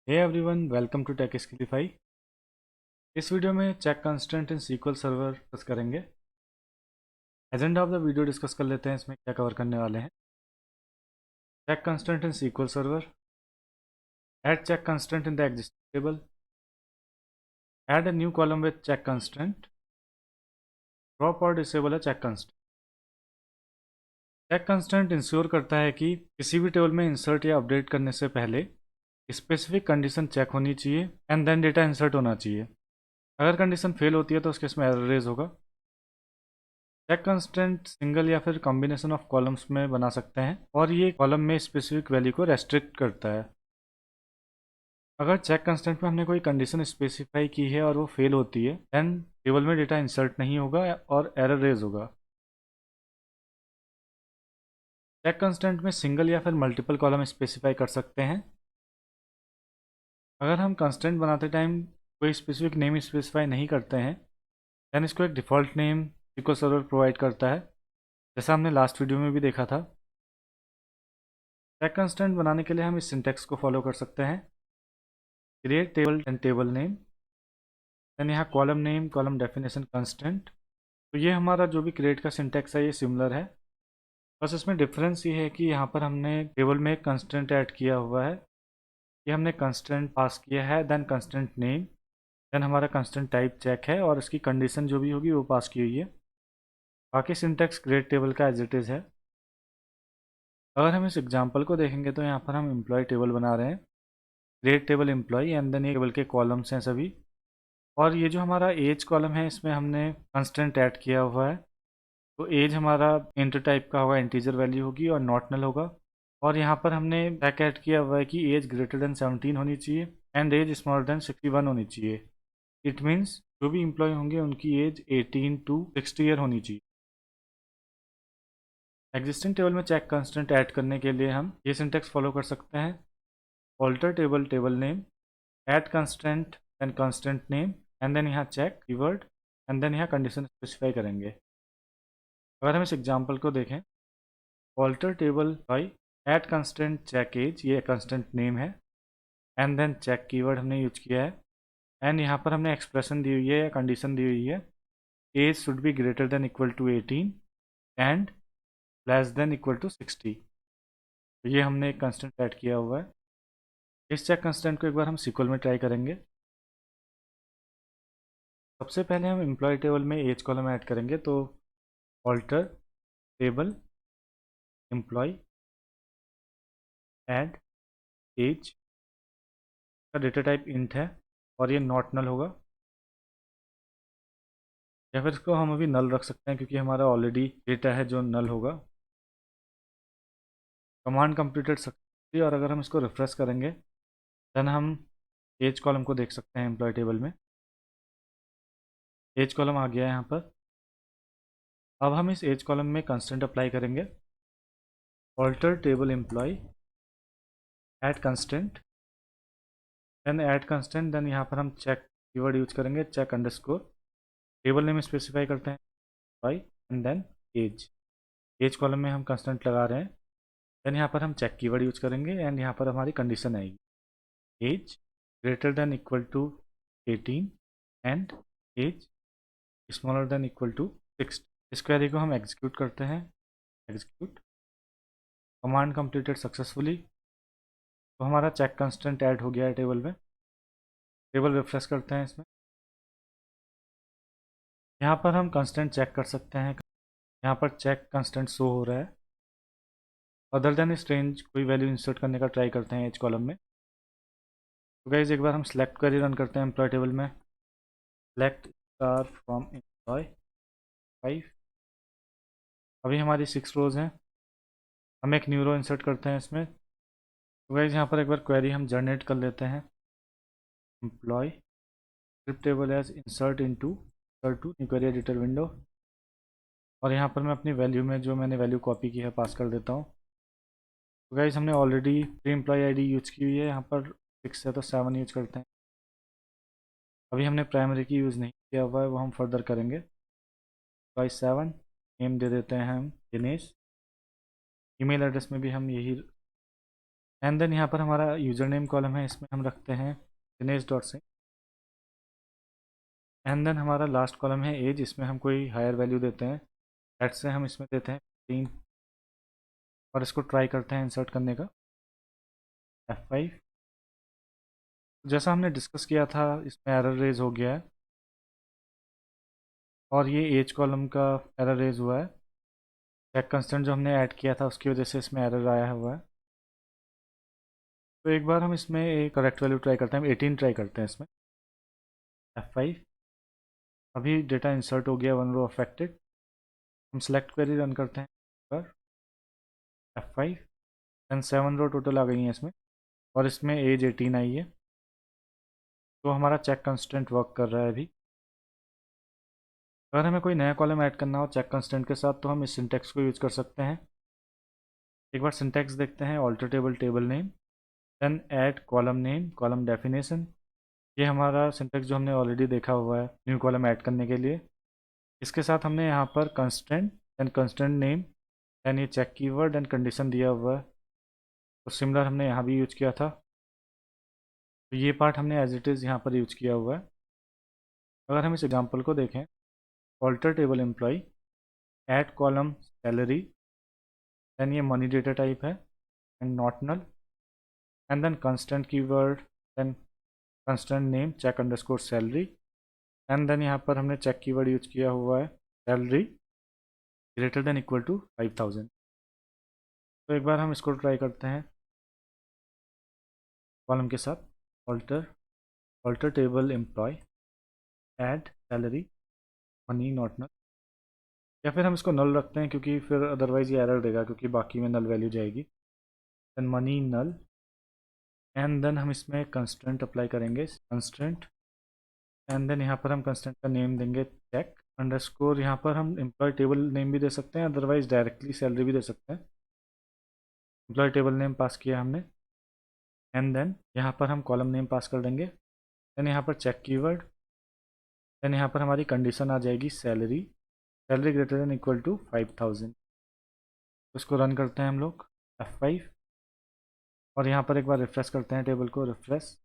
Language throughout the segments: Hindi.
Hey everyone, welcome to Tech Skillify. इस वीडियो में check constraint in SQL Server discuss करेंगे। Agenda of the video discuss कर लेते हैं। इसमें क्या कवर करने वाले हैं? Check constraint in SQL Server, add check constraint in the existing table, add a new column with check constraint, drop और disable a check constraint. Check constraint ensure करता है कि किसी भी टेबल में इंसर्ट या अपडेट करने से पहले स्पेसिफिक कंडीशन चेक होनी चाहिए एंड देन डेटा इंसर्ट होना चाहिए। अगर कंडीशन फेल होती है तो उस केस में एरर रेज होगा। चेक कंस्टेंट सिंगल या फिर कॉम्बिनेशन ऑफ कॉलम्स में बना सकते हैं और ये कॉलम में स्पेसिफिक वैल्यू को रेस्ट्रिक्ट करता है। अगर चेक कंस्टेंट में हमने कोई कंडीशन स्पेसिफाई की है और वो फेल होती है देन टेबल में डेटा इंसर्ट नहीं होगा और एरर रेज होगा। चेक कंस्टेंट में सिंगल या फिर मल्टीपल कॉलम स्पेसिफाई कर सकते हैं। अगर हम कंस्टेंट बनाते टाइम कोई स्पेसिफिक नेम स्पेसिफाई नहीं करते हैं देन इसको एक default name SQL server provide करता है, जैसा हमने लास्ट वीडियो में भी देखा था। चेक कंस्टेंट बनाने के लिए हम इस सिंटेक्स को फॉलो कर सकते हैं। Create table and table name, then यहाँ column name, column definition, constraint. तो ये हमारा जो भी क्रिएट का सिंटेक्स है ये सिमिलर है, बस इसमें डिफरेंस ये है कि यहाँ पर हमने टेबल में एक कंस्टेंट ऐड किया हुआ है। ये हमने कंस्टेंट पास किया है, देन कंस्टेंट नेम, देन हमारा कंस्टेंट टाइप चेक है और इसकी कंडीशन जो भी होगी वो पास की हुई है। बाकी सिंटेक्स क्रिएट टेबल का एज इट इज़ है। अगर हम इस एग्जाम्पल को देखेंगे तो यहाँ पर हम एम्प्लॉय टेबल बना रहे हैं। Create table employ and then ये टेबल के कॉलम्स हैं सभी, और ये जो हमारा एज कॉलम है इसमें हमने कंस्टेंट ऐड किया हुआ है। तो एज हमारा इंटर टाइप का होगा, इंटीजर वैल्यू होगी और नॉट नल होगा। और यहाँ पर हमने चेक ऐड किया हुआ है कि एज ग्रेटर देन 17 होनी चाहिए एंड एज स्मॉलर देन 61 होनी चाहिए। इट मीन्स जो भी इम्प्लॉय होंगे उनकी एज 18 टू 60 ईयर होनी चाहिए। एग्जिस्टिंग टेबल में चेक कंस्टेंट ऐड करने के लिए हम ये सिंटेक्स फॉलो कर सकते हैं। Alter table table name, add constant then constant name and then यहाँ चेक कीवर्ड एंड देन यहाँ कंडीशन स्पेसिफाई करेंगे। अगर हम इस एग्जांपल को देखें, alter table by add constant check age, ये कंस्टेंट नेम है, एंड देन चेक कीवर्ड हमने यूज किया है एंड यहाँ पर हमने एक्सप्रेशन दी हुई है या कंडीशन दी हुई है, age should be greater than equal to 18 and less than equal to 60। तो ये हमने एक कंस्टेंट ऐड किया हुआ है। इस चेक कंस्टेंट को एक बार हम सीक्वल में ट्राई करेंगे। सबसे पहले हम एम्प्लॉय टेबल में एज कॉलम ऐड करेंगे, तो alter table employ add age का डेटा टाइप इंट है और ये नॉट नल होगा, या फिर इसको हम अभी नल रख सकते हैं क्योंकि हमारा ऑलरेडी डेटा है जो नल होगा। कमांड कंप्लीटेड सक्सेसफुली, और अगर हम इसको रिफ्रेश करेंगे देन हम एज कॉलम को देख सकते हैं। एम्प्लॉय टेबल में एज कॉलम आ गया है यहाँ पर। अब हम इस एज कॉलम में कंस्टेंट अप्लाई करेंगे। Alter table employ add constant, then add constant, then यहाँ पर हम चेक कीवर्ड यूज करेंगे, check underscore, table name specify करते हैं by and then age. Age column में हम कंस्टेंट लगा रहे हैं, देन यहाँ पर हम चेक कीवर्ड यूज करेंगे एंड यहाँ पर हमारी कंडीशन आएगी, age greater than equal to 18 and age smaller than equal to 60। इस क्वेरी को हम एग्जीक्यूट करते हैं। Execute, command completed successfully. तो हमारा चेक कंस्टेंट ऐड हो गया है टेबल में। टेबल रिफ्रेश करते हैं इसमें, यहाँ पर हम कंस्टेंट चेक कर सकते हैं। यहाँ पर चेक कंस्टेंट शो हो रहा है। अदर देन इस रेंज कोई वैल्यू इंसर्ट करने का ट्राई करते हैं एज कॉलम में। तो गाइज एक बार हम सेलेक्ट क्वेरी रन करते हैं एम्प्लॉय टेबल में। Select star from employ 5। अभी हमारी 6 रोज हैं। हम एक न्यू रो इंसर्ट करते हैं इसमें। तो गाइज यहाँ पर एक बार क्वेरी हम जनरेट कर लेते हैं। Employ script table as insert to new query editor window, और यहाँ पर मैं अपनी वैल्यू में जो मैंने वैल्यू कॉपी की है पास कर देता हूँ। तो गाइज हमने already pre employ I D use की हुई है, यहाँ पर 6 है तो 7 यूज करते हैं। अभी हमने प्राइमरी की यूज़ नहीं किया हुआ है, वो हम फर्दर करेंगे। बाई 7 नेम दे देते हैं हम दिनेश। ईमेल एड्रेस में भी हम यही एंड देन यहाँ पर हमारा यूज़र नेम कॉलम है, इसमें हम रखते हैं Dinesh dot Singh. And then हमारा लास्ट कॉलम है एज, इसमें हम कोई हायर वैल्यू देते हैं। लेट से हम इसमें देते हैं 15 और इसको ट्राई करते हैं इंसर्ट करने का F5। जैसा हमने डिस्कस किया था इसमें एरर रेज हो गया है और ये एज कॉलम का एरर रेज हुआ है। चेक कंस्टेंट जो हमने ऐड किया था उसकी वजह से इसमें एरर आया हुआ है। तो एक बार हम इसमें एक करेक्ट वैल्यू ट्राई करते हैं, हम 18 ट्राई करते हैं इसमें F5। अभी डेटा इंसर्ट हो गया, वन रो अफेक्टेड। हम सेलेक्ट क्वेरी रन करते हैं पर F5 एंड 7 रो टोटल आ गई हैं इसमें और इसमें एज 18 आई है। तो हमारा चेक कंस्टेंट वर्क कर रहा है अभी। अगर हमें कोई नया कॉलम ऐड करना हो चेक कंस्टेंट के साथ तो हम इस सिंटेक्स को यूज़ कर सकते हैं। एक बार सिंटेक्स देखते हैं, alter table table name then add column name column definition. ये हमारा सिंटेक्स जो हमने ऑलरेडी देखा हुआ है न्यू कॉलम ऐड करने के लिए। इसके साथ हमने यहाँ पर constant then constant name then ये चेक कीवर्ड एंड कंडीशन दिया हुआ है। तो सिमिलर हमने यहाँ भी यूज़ किया था, तो ये पार्ट हमने एज इट इज़ यहाँ पर यूज़ किया हुआ है। अगर हम इस एग्जाम्पल को देखें, alter table employ add column salary then ये मनी डेटा टाइप है and not null and then constant keyword then constant name check underscore salary and then यहाँ पर हमने चेक कीवर्ड यूज किया हुआ है salary greater than equal to 5000। तो एक बार हम इसको ट्राई करते हैं कॉलम के साथ, alter alter table employ add salary money not null, या फिर हम इसको नल रखते हैं क्योंकि फिर अदरवाइज ये एरर देगा क्योंकि बाकी में नल वैल्यू जाएगी। Then money null and then हम इसमें कंस्टेंट अप्लाई करेंगे कंस्टेंट एंड देन यहाँ पर हम कंस्टेंट का नेम देंगे चेक अंडरस्कोर। यहाँ पर हम एम्प्लॉय टेबल नेम भी दे सकते हैं, अदरवाइज डायरेक्टली सैलरी भी दे सकते हैं। एम्प्लॉय टेबल नेम पास किया हमने एंड देन यहाँ पर हम कॉलम नेम पास कर देंगे। देन यहाँ पर चेक कीवर्ड देन यहाँ पर हमारी कंडीशन आ जाएगी salary salary greater than equal to 5000। इसको रन करते हैं हम लोग F5 और यहाँ पर एक बार रिफ्रेश करते हैं टेबल को, रिफ्रेश।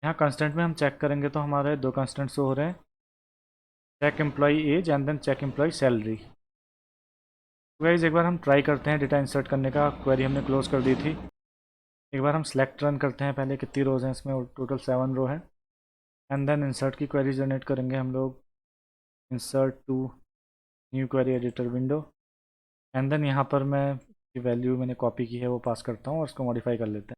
यहाँ कंस्टेंट में हम चेक करेंगे तो हमारे दो कंस्टेंट शो हो रहे हैं, check employ age and then check employ salary. Guys एक बार हम ट्राई करते हैं डेटा इंसर्ट करने का, क्वेरी हमने क्लोज कर दी थी। एक बार हम सेलेक्ट रन करते हैं पहले कितनी रोज़ हैं इसमें, टोटल 7 रो है एंड देन इंसर्ट की क्वेरी जनरेट करेंगे हम लोग, insert to new query editor window and then यहाँ पर मैं वैल्यू मैंने कॉपी की है वो पास करता हूँ और उसको मॉडिफाई कर लेते हैं।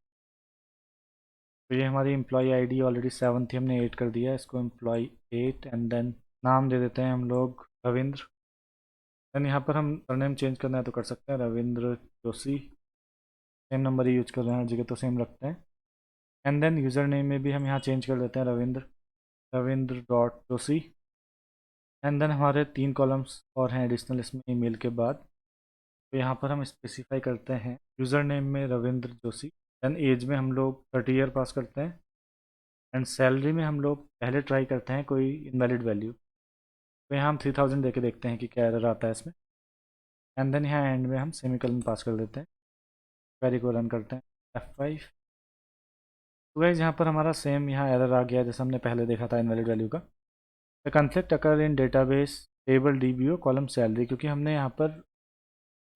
तो ये हमारी एम्प्लॉय आईडी ऑलरेडी 7 थी, हमने 8 कर दिया है इसको, एम्प्लॉय 8 एंड देन नाम दे देते हैं हम लोग रविंद्र। देन यहाँ पर हम सरनेम चेंज करना है तो कर सकते हैं, रविंद्र जोशी। सेम नंबर ही यूज कर रहे हैं हर जगह तो सेम रखते हैं एंड देन यूज़र नेम में भी हम यहाँ चेंज कर देते हैं Ravindra Ravindra dot Joshi and then हमारे 3 कॉलम्स और हैं एडिशनल इसमें ईमेल के बाद। तो यहाँ पर हम स्पेसिफाई करते हैं यूज़र नेम में रविंद्र जोशी देन एज में हम लोग 30 ईयर पास करते हैं एंड सैलरी में हम लोग पहले ट्राई करते हैं कोई इनवैलिड वैल्यू। तो यहाँ हम 3000 दे के देखते हैं कि क्या एरर आता है इसमें एंड देन यहाँ एंड में हम सेमीकोलन पास कर देते हैं, क्वेरी को रन करते हैं F5। तो गाइस यहाँ पर हमारा सेम यहाँ एरर आ गया जैसा हमने पहले देखा था इनवैलिड वैल्यू का। The conflict occur in database table DBO column salary, क्योंकि हमने यहाँ पर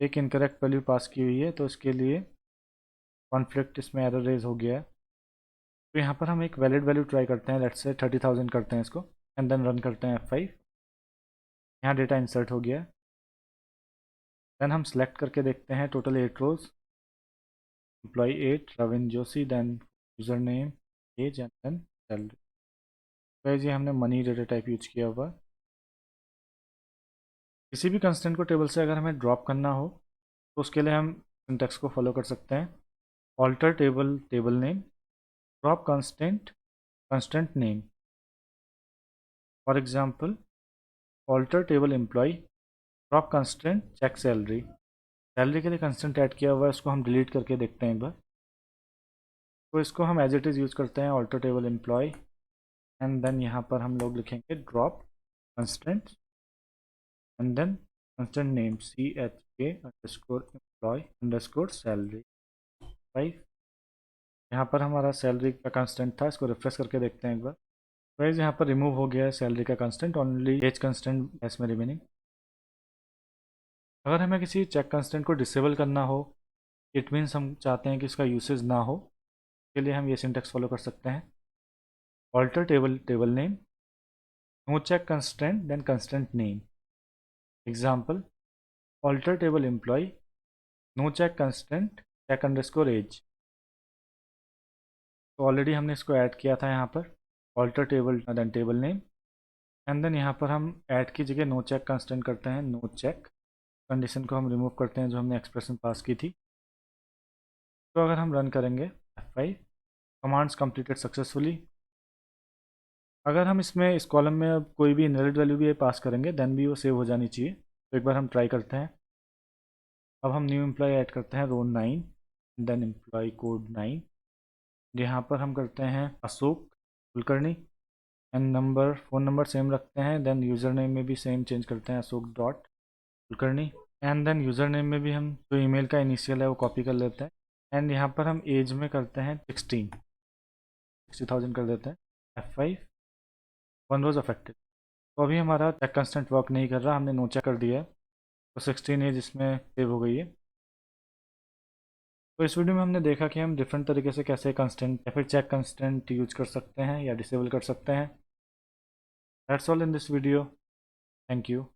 एक इनकरेक्ट वैल्यू पास की हुई है तो इसके लिए कॉन्फ्लिक्ट इसमें एरर रेज हो गया है। तो यहाँ पर हम एक वैलिड वैल्यू ट्राई करते हैं, लेट्स से 30,000 करते हैं इसको एंड देन रन करते हैं F5। यहाँ डेटा इंसर्ट हो गया है देन हम सेलेक्ट करके देखते हैं total 8 rows, employ 8 Ravindra Joshi then user name age and then salary. Guys ये हमने मनी डेटा टाइप यूज किया हुआ। किसी भी कंस्टेंट को टेबल से अगर हमें ड्रॉप करना हो तो उसके लिए हम सिंटेक्स को फॉलो कर सकते हैं, alter table table name drop constant constant name. For example alter table employ drop constant check salary. Salary के लिए कंस्टेंट ऐड किया हुआ है, इसको हम डिलीट करके देखते हैं एक बार। तो इसको हम एज इट इज़ यूज़ करते हैं, alter table employ and then यहाँ पर हम लोग लिखेंगे drop constant and then constant name CHK underscore employ underscore salary 5। यहाँ पर हमारा सैलरी का कंस्टेंट था, इसको रिफ्रेश करके देखते हैं एक बार। गाइस यहाँ पर रिमूव हो गया है सैलरी का कंस्टेंट, ओनली एज कंस्टेंट है इसमें रिमेनिंग। अगर हमें किसी चेक कंस्टेंट को डिसेबल करना हो, इट मीन्स हम चाहते हैं कि इसका यूसेज ना हो, के लिए हम ये सिंटेक्स फॉलो कर सकते हैं। Alter table name, no check constant then constant name. Example, alter table employ, no check constant check underscore age. तो ऑलरेडी हमने इसको ऐड किया था यहाँ पर, alter table then table name, and then यहाँ पर हम ऐड की जगह नो चेक कंस्टेंट करते हैं, नो चेक कंडीशन को हम रिमूव करते हैं जो हमने एक्सप्रेशन पास की थी। तो अगर हम रन करेंगे F5, कमांड्स कंप्लीटेड सक्सेसफुली। अगर हम इसमें इस कॉलम में अब कोई भी इनवैलिड वैल्यू भी पास करेंगे देन भी वो सेव हो जानी चाहिए। तो एक बार हम ट्राई करते हैं। अब हम न्यू एम्प्लॉय ऐड करते हैं, रो 9 देन एम्प्लॉय कोड 9। यहाँ पर हम करते हैं Ashok Kulkarni, and phone number same रखते हैं। देन यूज़र नेम में भी सेम चेंज करते हैं, Ashok dot Kulkarni. And then user name में भी हम जो ईमेल का इनिशियल है वो कॉपी कर लेते हैं। एंड यहाँ पर हम एज में करते हैं 60,000 कर देते हैं। F5, 1 रोज अफेक्टेड। तो अभी हमारा चेक कंस्टेंट वर्क नहीं कर रहा, हमने नो चेक कर दिया है, तो 16 एज इसमें सेव हो गई है। तो इस वीडियो में हमने देखा कि हम डिफरेंट तरीके से कैसे कंस्टेंट या फिर चेक कंस्टेंट यूज कर सकते हैं या डिसेबल कर सकते हैं। That's all in this video. Thank you.